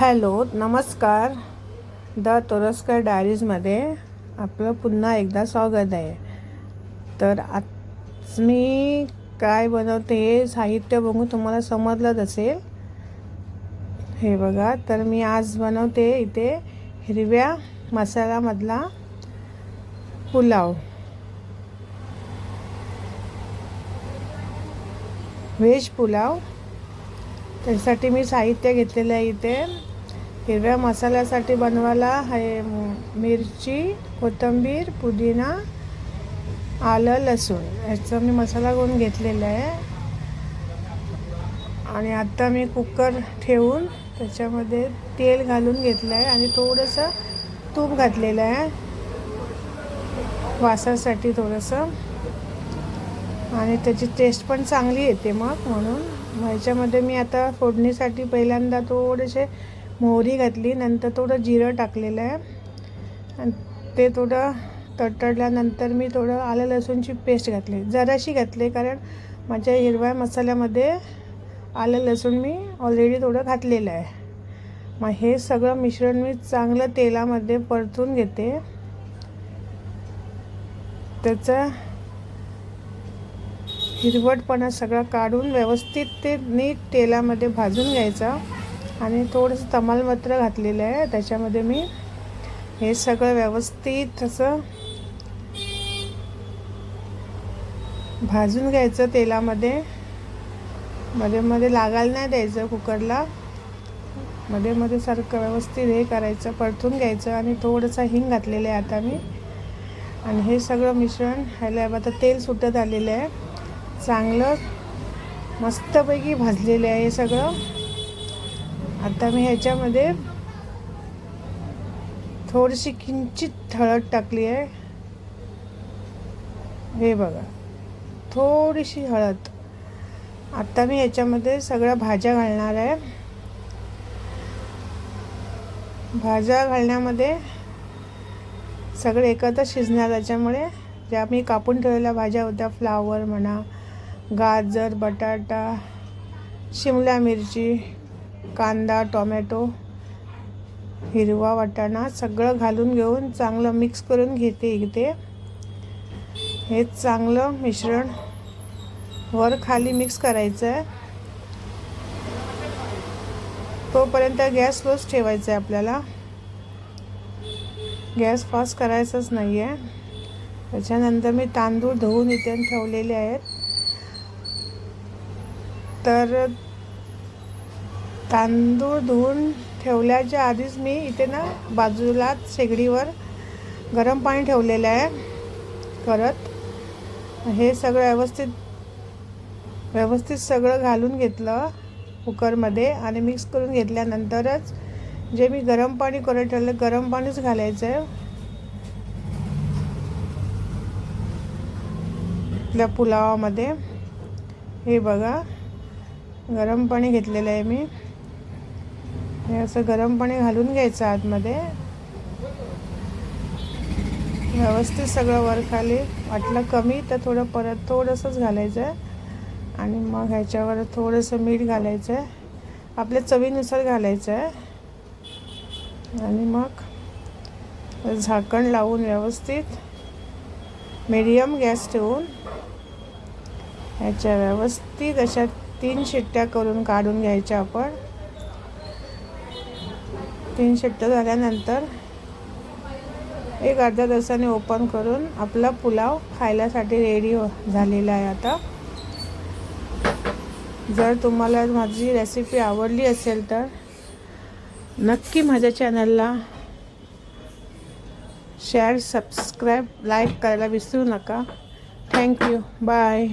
Hello, नमस्कार. The Toraskar डायरीजमध्ये आपलं पुन्हा एकदा स्वागत आहे. तर आज मी काय बनवते हे साहित्य बघून तुम्हाला समजलंच असेल. हे बघा, तर मी आज बनवते इथे हिरव्या मसाल्यामधला पुलाव, व्हेज पुलाव. त्यासाठी मी साहित्य घेतलेलं आहे. इथे हिरव्या मसाल्यासाठी बनवायला आहे मिरची, कोथिंबीर, पुदिना, आलं, लसूण याचा मी मसाला करून घेतलेला आहे. आणि आता मी कुकर ठेवून त्याच्यामध्ये तेल घालून घेतलं आहे आणि थोडंसं तूप घातलेलं आहे वासासाठी थोडंसं, आणि त्याची टेस्ट पण चांगली येते म्हणून ह्याच्यामध्ये मी आता फोडणीसाठी पहिल्यांदा थोडेसे मोहरी घातली, नंतर थोडं जिरं टाकलेलं आहे आणि ते थोडं तडतडल्यानंतर मी थोडं आलं लसूणची पेस्ट घातली, जराशी घातली, कारण माझ्या हिरव्या मसाल्यामध्ये आलं लसूण मी ऑलरेडी थोडं घातलेलं आहे. मग हे सगळं मिश्रण मी चांगलं तेलामध्ये परतून घेते. त्याचा हिरवटपणा सगळा काढून व्यवस्थित ते नीट तेलामध्ये भाजून घ्यायचा. आणि थोडंसं तमालपत्र घातलेलं आहे त्याच्यामध्ये मी. हे सगळं व्यवस्थित असं भाजून घ्यायचं तेलामध्ये. मध्ये मध्ये लागायला नाही द्यायचं कुकरला, मध्ये मध्ये सारखं व्यवस्थित हे करायचं, परतून घ्यायचं. आणि थोडंसं हिंग घातलेलं आहे आता मी. आणि हे सगळं मिश्रण ह्याला आता तेल सुटत आलेलं आहे, चांगलं मस्तपैकी भाजलेलं आहे हे सगळं. आता मी ह्याच्यामध्ये थोडीशी किंचित हळद टाकली आहे. हे बघा, थोडीशी हळद. आता मी ह्याच्यामध्ये सगळ्या भाज्या घालणार आहे. भाज्या घालण्यामध्ये सगळे एकत्र शिजणार. त्याच्यामुळे ज्या मी कापून ठेवलेल्या भाज्या होत्या, फ्लावर म्हणा, गाजर, बटाटा, शिमला मिरची, कांदा, टोमॅटो, हिरवा वाटाणा सगळं घालून घेऊन चांगलं मिक्स करून घेते इथे. हे चांगलं मिश्रण वर खाली मिक्स करायचं आहे. तोपर्यंत गॅस स्लोच ठेवायचा आहे आपल्याला, गॅस फास्ट करायचाच नाही आहे. त्याच्यानंतर मी तांदूळ धुवून इथे ठेवलेले आहेत. तर तांदूळ धुवून ठेवल्याच्या आधीच मी इथे बाजूला शेगडीवर गरम पाणी ठेवलेलं आहे करत. हे सगळं व्यवस्थित सगळं घालून घेतलं कुकरमध्ये आणि मिक्स करून घेतल्यानंतरच जे मी गरम पाणी करत ठेवलं गरम पाणीच घालायचं आहे आपल्या पुलावामध्ये. हे बघा, गरम पाणी घेतलेलं आहे मी. हे असं गरम पाणी घालून घ्यायचं आतमध्ये, व्यवस्थित सगळं वर खाली. वाटलं कमी तर परत थोडंसंच घालायचं आहे. आणि मग ह्याच्यावर थोडंसं मीठ घालायचं आहे, आपल्या चवीनुसार घालायचं आहे. आणि मग झाकण लावून व्यवस्थित मीडियम गॅस ठेवून ह्याच्या व्यवस्थित अशा 3 शिट्ट्या करून काढून घ्यायच्या आपण. 3 शिट्ट्या झाल्यानंतर एक अर्ध्या तासाने ओपन करून आपला पुलाव खायल्यासाठी रेडी झालेला आहे आता. जर तुम्हाला माझी रेसिपी आवडली असेल तर नक्की माझ्या चॅनलला शेअर, सबस्क्राईब, लाईक करायला विसरू नका. थँक्यू. बाय.